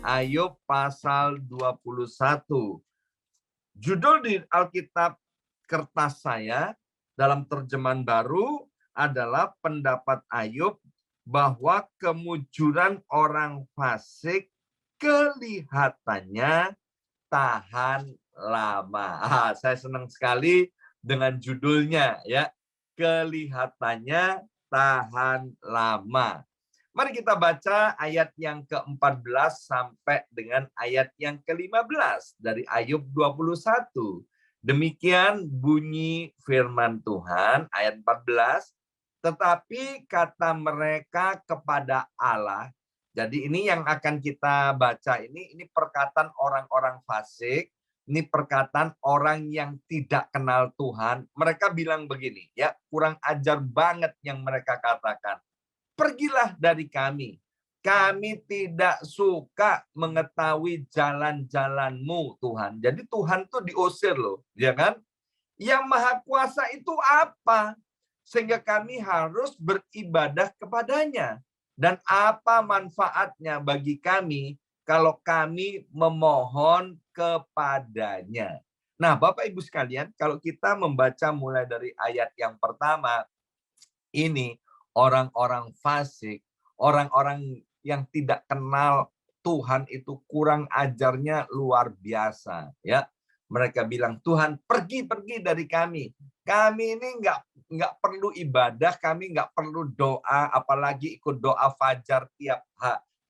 Ayub pasal 21. Judul di Alkitab kertas saya dalam terjemahan baru adalah pendapat Ayub bahwa kemujuran orang fasik kelihatannya tahan lama. Saya senang sekali dengan judulnya ya. Kelihatannya tahan lama. Mari kita baca ayat yang ke-14 sampai dengan ayat yang ke-15 dari Ayub 21. Demikian bunyi firman Tuhan, ayat 14. Tetapi kata mereka kepada Allah. Jadi ini yang akan kita baca ini perkataan orang-orang fasik, ini perkataan orang yang tidak kenal Tuhan. Mereka bilang begini, ya, kurang ajar banget yang mereka katakan. Pergilah dari kami. Kami tidak suka mengetahui jalan-jalan-Mu, Tuhan. Jadi Tuhan tuh diusir loh, ya kan? Yang Maha Kuasa itu apa? Sehingga kami harus beribadah kepadanya. Dan apa manfaatnya bagi kami kalau kami memohon kepadanya? Nah, Bapak Ibu sekalian, kalau kita membaca mulai dari ayat yang pertama, ini orang-orang fasik, orang-orang yang tidak kenal Tuhan itu kurang ajarnya luar biasa, ya. Mereka bilang, Tuhan pergi dari kami. Kami ini nggak perlu ibadah, kami nggak perlu doa, apalagi ikut doa fajar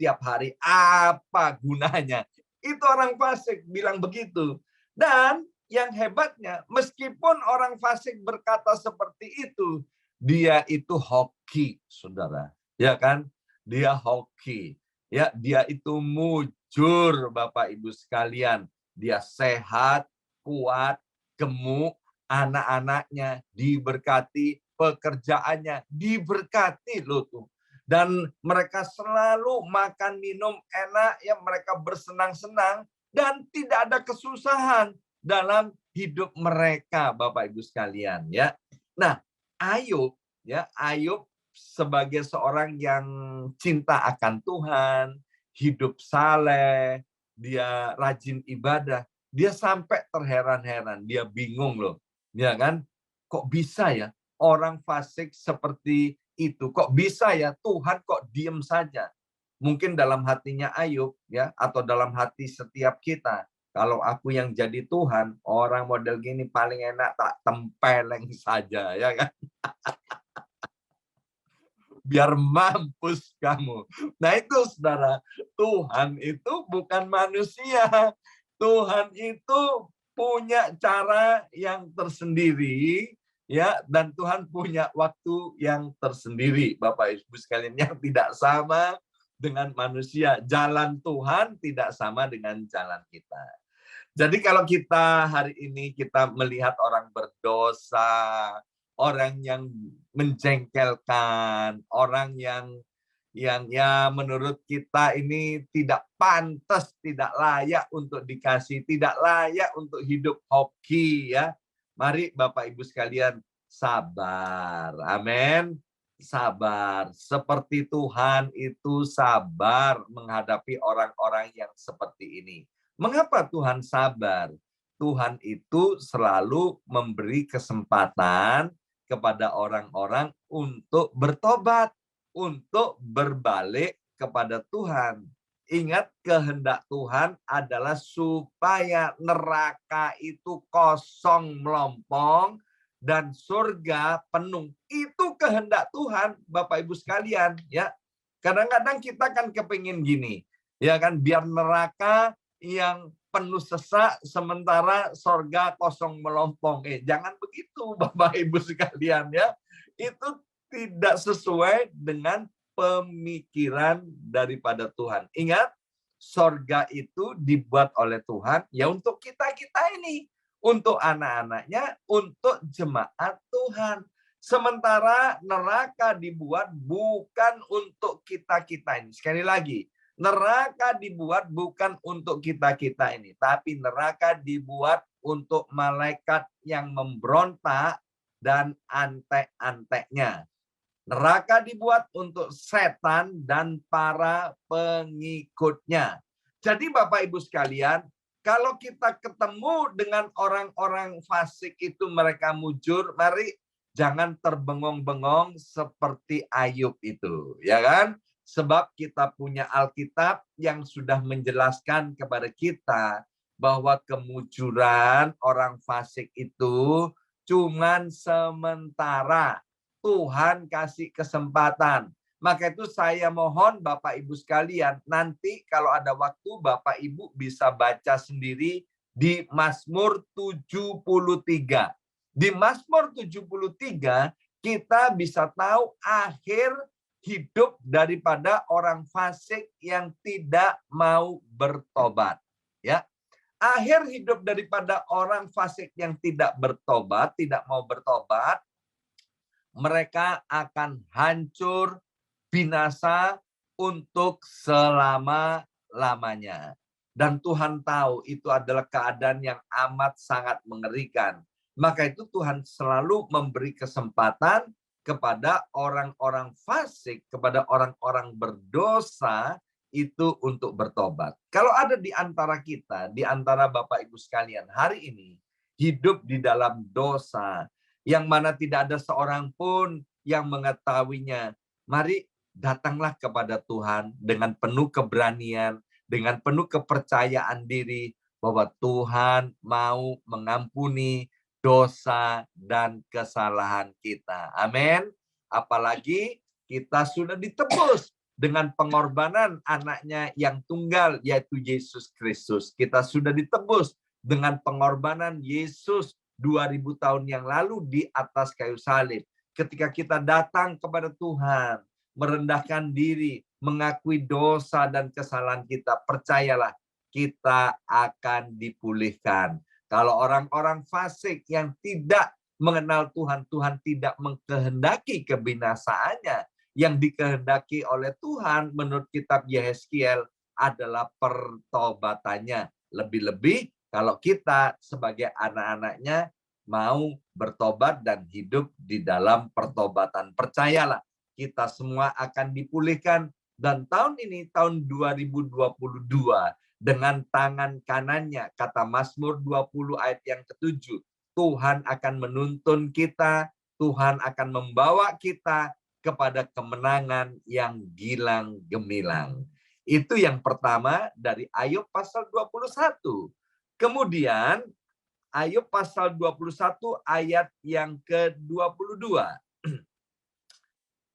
tiap hari. Apa gunanya? Itu orang fasik bilang begitu. Dan yang hebatnya, meskipun orang fasik berkata seperti itu, dia itu hoki, saudara. Ya kan? Dia hoki. Ya, dia itu mujur, Bapak Ibu sekalian. Dia sehat, kuat, gemuk, anak-anaknya diberkati, pekerjaannya diberkati loh tuh. Dan mereka selalu makan minum enak, ya, mereka bersenang-senang dan tidak ada kesusahan dalam hidup mereka, Bapak Ibu sekalian, ya. Nah, Ayub, ya, Ayub sebagai seorang yang cinta akan Tuhan, hidup saleh, dia rajin ibadah, dia sampai terheran-heran, dia bingung loh, ya kan? Kok bisa ya orang fasik seperti itu? Kok bisa ya Tuhan kok diem saja? Mungkin dalam hatinya Ayub, ya, atau dalam hati setiap kita. Kalau aku yang jadi Tuhan, orang model gini paling enak tak tempeleng saja, ya kan? Biar mampus kamu. Nah itu saudara, Tuhan itu bukan manusia. Tuhan itu punya cara yang tersendiri, ya, dan Tuhan punya waktu yang tersendiri, Bapak Ibu sekalian, yang tidak sama dengan manusia. Jalan Tuhan tidak sama dengan jalan kita. Jadi kalau kita hari ini kita melihat orang berdosa, orang yang menjengkelkan, orang yang ya menurut kita ini tidak pantas, tidak layak untuk dikasih, tidak layak untuk hidup hoki, ya. Mari Bapak Ibu sekalian sabar. Amin. Sabar. Seperti Tuhan itu sabar menghadapi orang-orang yang seperti ini. Mengapa Tuhan sabar? Tuhan itu selalu memberi kesempatan kepada orang-orang untuk bertobat, untuk berbalik kepada Tuhan. Ingat, kehendak Tuhan adalah supaya neraka itu kosong melompong dan surga penuh. Itu kehendak Tuhan, Bapak Ibu sekalian, ya. Kadang-kadang kita kan kepingin gini, ya kan, biar neraka yang penuh sesak sementara sorga kosong melompong. Jangan begitu Bapak Ibu sekalian, ya. Itu tidak sesuai dengan pemikiran daripada Tuhan. Ingat, sorga itu dibuat oleh Tuhan ya untuk kita-kita ini, untuk anak-anaknya, untuk jemaat Tuhan. Sementara neraka dibuat bukan untuk kita-kita ini. Sekali lagi, neraka dibuat bukan untuk kita-kita ini, tapi neraka dibuat untuk malaikat yang memberontak dan antek-anteknya. Neraka dibuat untuk setan dan para pengikutnya. Jadi Bapak Ibu sekalian, kalau kita ketemu dengan orang-orang fasik itu mereka mujur, mari jangan terbengong-bengong seperti Ayub itu, ya kan? Sebab kita punya Alkitab yang sudah menjelaskan kepada kita bahwa kemujuran orang fasik itu cuman sementara. Tuhan kasih kesempatan. Maka itu saya mohon Bapak Ibu sekalian, nanti kalau ada waktu Bapak Ibu bisa baca sendiri di Mazmur 73. Di Mazmur 73 kita bisa tahu akhir hidup daripada orang fasik yang tidak mau bertobat. Ya, akhir hidup daripada orang fasik yang tidak bertobat, tidak mau bertobat, mereka akan hancur, binasa untuk selama-lamanya. Dan Tuhan tahu itu adalah keadaan yang amat sangat mengerikan. Maka itu Tuhan selalu memberi kesempatan kepada orang-orang fasik, kepada orang-orang berdosa itu untuk bertobat. Kalau ada di antara kita, di antara Bapak Ibu sekalian hari ini, hidup di dalam dosa, yang mana tidak ada seorang pun yang mengetahuinya, mari datanglah kepada Tuhan dengan penuh keberanian, dengan penuh kepercayaan diri bahwa Tuhan mau mengampuni dosa dan kesalahan kita. Amin. Apalagi kita sudah ditebus dengan pengorbanan anaknya yang tunggal, yaitu Yesus Kristus. Kita sudah ditebus dengan pengorbanan Yesus 2000 tahun yang lalu di atas kayu salib. Ketika kita datang kepada Tuhan, merendahkan diri, mengakui dosa dan kesalahan kita, percayalah kita akan dipulihkan. Kalau orang-orang fasik yang tidak mengenal Tuhan, Tuhan tidak mengkehendaki kebinasaannya. Yang dikehendaki oleh Tuhan menurut kitab Yehezkiel adalah pertobatannya. Lebih-lebih kalau kita sebagai anak-anaknya mau bertobat dan hidup di dalam pertobatan. Percayalah, kita semua akan dipulihkan. Dan tahun ini, tahun 2022, dengan tangan kanannya, kata Mazmur 20 ayat yang ke-7, Tuhan akan menuntun kita, Tuhan akan membawa kita kepada kemenangan yang gilang gemilang. Itu yang pertama dari Ayub pasal 21. Kemudian Ayub pasal 21 ayat yang ke-22.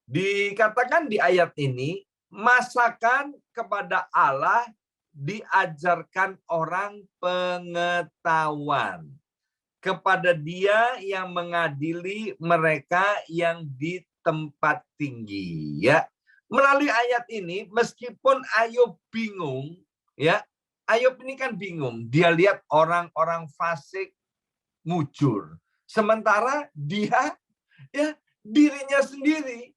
Dikatakan di ayat ini, masakan kepada Allah diajarkan orang pengetahuan. Kepada Dia yang mengadili mereka yang di tempat tinggi. Ya, melalui ayat ini, meskipun Ayub bingung, ya, Ayub ini kan bingung. Dia lihat orang-orang fasik mujur. Sementara dia, ya, dirinya sendiri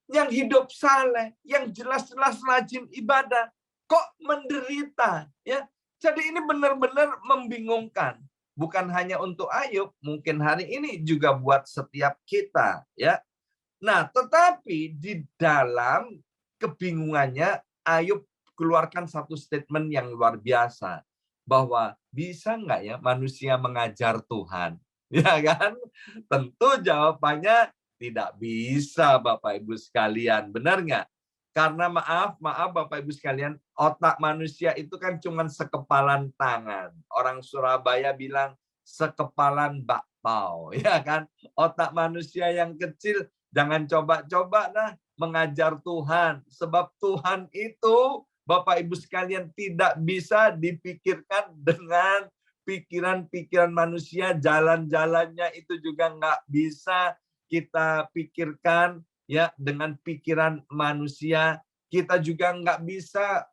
yang hidup saleh, yang jelas-jelas rajin ibadah, kok menderita, ya. Jadi ini benar-benar membingungkan. Bukan hanya untuk Ayub, mungkin hari ini juga buat setiap kita, ya. Nah, tetapi di dalam kebingungannya Ayub keluarkan satu statement yang luar biasa, bahwa bisa nggak ya manusia mengajar Tuhan? Ya kan? Tentu jawabannya tidak bisa, Bapak Ibu sekalian. Benar nggak? Karena maaf Bapak Ibu sekalian, otak manusia itu kan cuma sekepalan tangan. Orang Surabaya bilang sekepalan bakpao, ya kan? Otak manusia yang kecil, jangan coba-coba nah mengajar Tuhan. Sebab Tuhan itu, Bapak Ibu sekalian, tidak bisa dipikirkan dengan pikiran-pikiran manusia. Jalan-jalannya itu juga nggak bisa kita pikirkan ya dengan pikiran manusia. Kita juga nggak bisa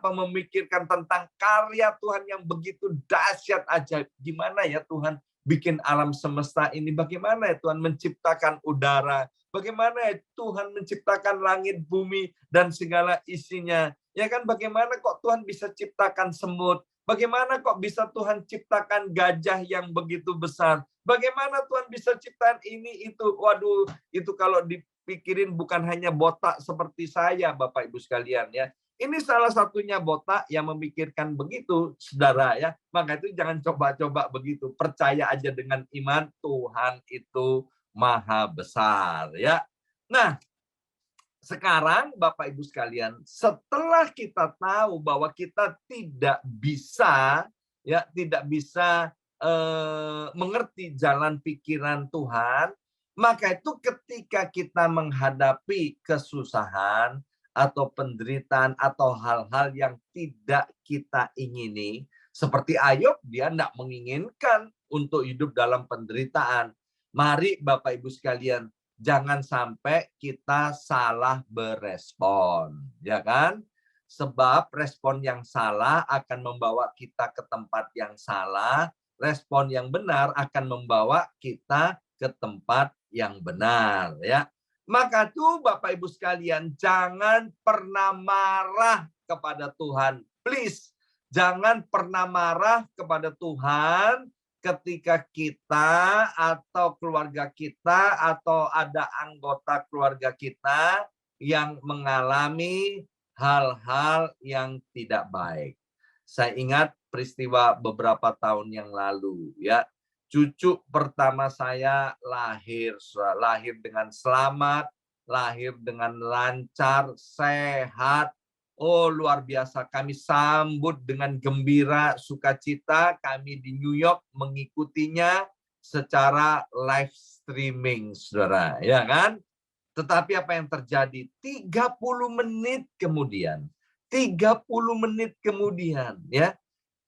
memikirkan tentang karya Tuhan yang begitu dahsyat aja. Gimana ya Tuhan bikin alam semesta ini? Bagaimana ya Tuhan menciptakan udara? Bagaimana ya Tuhan menciptakan langit, bumi, dan segala isinya? Ya kan, bagaimana kok Tuhan bisa ciptakan semut? Bagaimana kok bisa Tuhan ciptakan gajah yang begitu besar? Bagaimana Tuhan bisa ciptakan ini, itu? Waduh, itu kalau dipikirin bukan hanya botak seperti saya, Bapak Ibu sekalian, ya. Ini salah satunya botak yang memikirkan begitu, saudara ya. Maka itu jangan coba-coba begitu. Percaya aja dengan iman, Tuhan itu maha besar ya. Nah, sekarang Bapak Ibu sekalian, setelah kita tahu bahwa kita tidak bisa mengerti jalan pikiran Tuhan, maka itu ketika kita menghadapi kesusahan atau penderitaan atau hal-hal yang tidak kita ingini, seperti Ayub, dia tidak menginginkan untuk hidup dalam penderitaan. Mari Bapak Ibu sekalian, jangan sampai kita salah berespon, ya kan? Sebab respon yang salah akan membawa kita ke tempat yang salah, respon yang benar akan membawa kita ke tempat yang benar, ya. Maka tuh Bapak Ibu sekalian, jangan pernah marah kepada Tuhan. Please, jangan pernah marah kepada Tuhan ketika kita atau keluarga kita atau ada anggota keluarga kita yang mengalami hal-hal yang tidak baik. Saya ingat peristiwa beberapa tahun yang lalu ya. Cucu pertama saya lahir dengan selamat, lahir dengan lancar, sehat. Oh, luar biasa. Kami sambut dengan gembira, sukacita. Kami di New York mengikutinya secara live streaming, saudara. Ya kan? Tetapi apa yang terjadi? 30 menit kemudian, 30 menit kemudian, ya,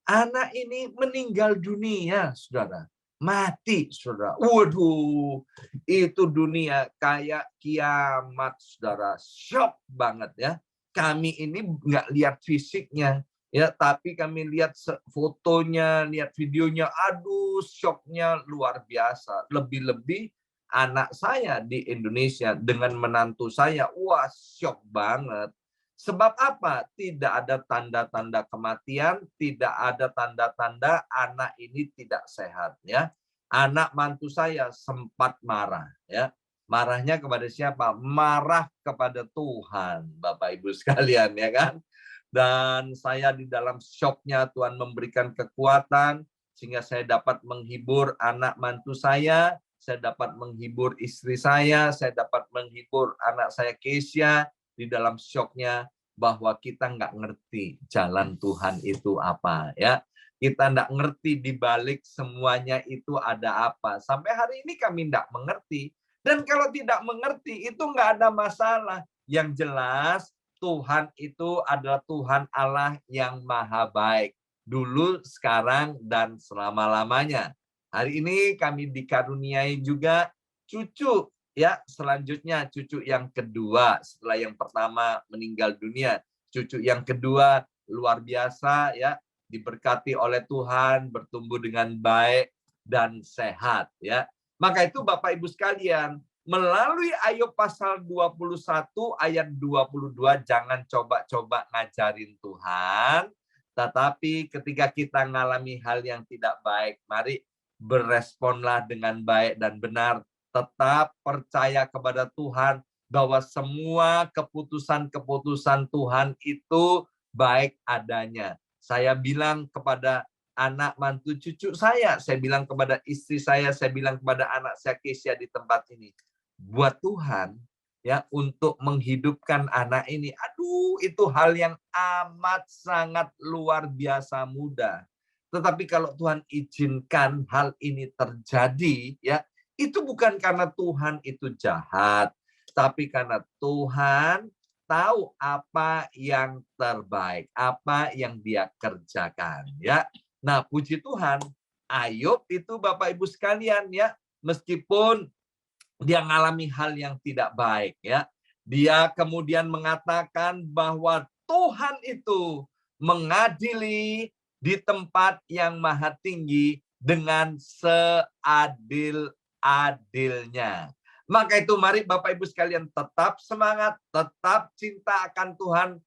anak ini meninggal dunia, saudara. Mati, saudara. Waduh, itu dunia kayak kiamat, saudara. Shock banget ya. Kami ini nggak lihat fisiknya, ya, tapi kami lihat fotonya, lihat videonya. Aduh, shocknya luar biasa. Lebih-lebih anak saya di Indonesia dengan menantu saya, wah, shock banget. Sebab apa? Tidak ada tanda-tanda kematian, tidak ada tanda-tanda anak ini tidak sehat, ya. Anak mantu saya sempat marah, ya. Marahnya kepada siapa? Marah kepada Tuhan, Bapak Ibu sekalian, ya kan? Dan saya di dalam shocknya Tuhan memberikan kekuatan sehingga saya dapat menghibur anak mantu saya dapat menghibur istri saya dapat menghibur anak saya Keisha di dalam shocknya bahwa kita nggak ngerti jalan Tuhan itu apa ya. Kita nggak ngerti di balik semuanya itu ada apa. Sampai hari ini kami nggak mengerti. Dan kalau tidak mengerti itu nggak ada masalah. Yang jelas Tuhan itu adalah Tuhan Allah yang maha baik. Dulu, sekarang, dan selama-lamanya. Hari ini kami dikaruniai juga cucu ya, selanjutnya cucu yang kedua setelah yang pertama meninggal dunia. Cucu yang kedua luar biasa ya, diberkati oleh Tuhan, bertumbuh dengan baik dan sehat ya. Maka itu Bapak Ibu sekalian, melalui Ayub pasal 21 ayat 22, jangan coba-coba ngajarin Tuhan, tetapi ketika kita mengalami hal yang tidak baik, mari beresponlah dengan baik dan benar. Tetap percaya kepada Tuhan bahwa semua keputusan-keputusan Tuhan itu baik adanya. Saya bilang kepada anak mantu cucu saya bilang kepada istri saya bilang kepada anak saya Kesia di tempat ini, buat Tuhan ya untuk menghidupkan anak ini, aduh itu hal yang amat sangat luar biasa mudah. Tetapi kalau Tuhan izinkan hal ini terjadi, ya, itu bukan karena Tuhan itu jahat, tapi karena Tuhan tahu apa yang terbaik, apa yang Dia kerjakan, ya. Nah, puji Tuhan, Ayub itu Bapak Ibu sekalian, ya, meskipun dia mengalami hal yang tidak baik, ya, dia kemudian mengatakan bahwa Tuhan itu mengadili di tempat yang maha tinggi dengan seadil-adilnya. Maka itu mari Bapak Ibu sekalian tetap semangat, tetap cinta akan Tuhan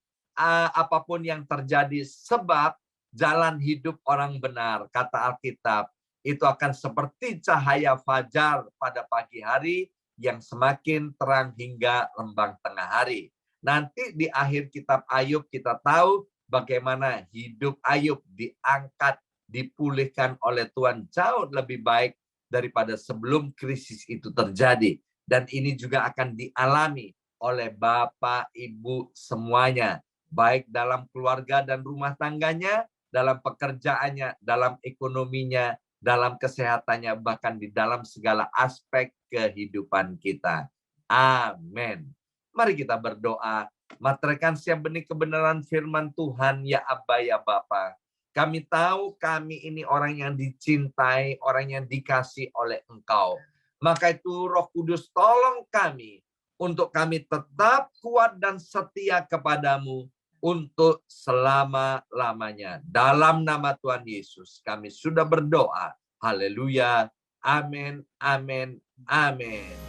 apapun yang terjadi. Sebab jalan hidup orang benar, kata Alkitab, itu akan seperti cahaya fajar pada pagi hari yang semakin terang hingga rembang tengah hari. Nanti di akhir kitab Ayub kita tahu bagaimana hidup Ayub diangkat, dipulihkan oleh Tuhan jauh lebih baik daripada sebelum krisis itu terjadi. Dan ini juga akan dialami oleh Bapak, Ibu semuanya, baik dalam keluarga dan rumah tangganya, dalam pekerjaannya, dalam ekonominya, dalam kesehatannya, bahkan di dalam segala aspek kehidupan kita. Amin. Mari kita berdoa. Materaikan siap benih kebenaran firman Tuhan, ya Abba, ya Bapa. Kami tahu kami ini orang yang dicintai, orang yang dikasih oleh Engkau. Maka itu Roh Kudus tolong kami untuk kami tetap kuat dan setia kepadamu untuk selama-lamanya. Dalam nama Tuhan Yesus kami sudah berdoa. Haleluya. Amin, amin, amin.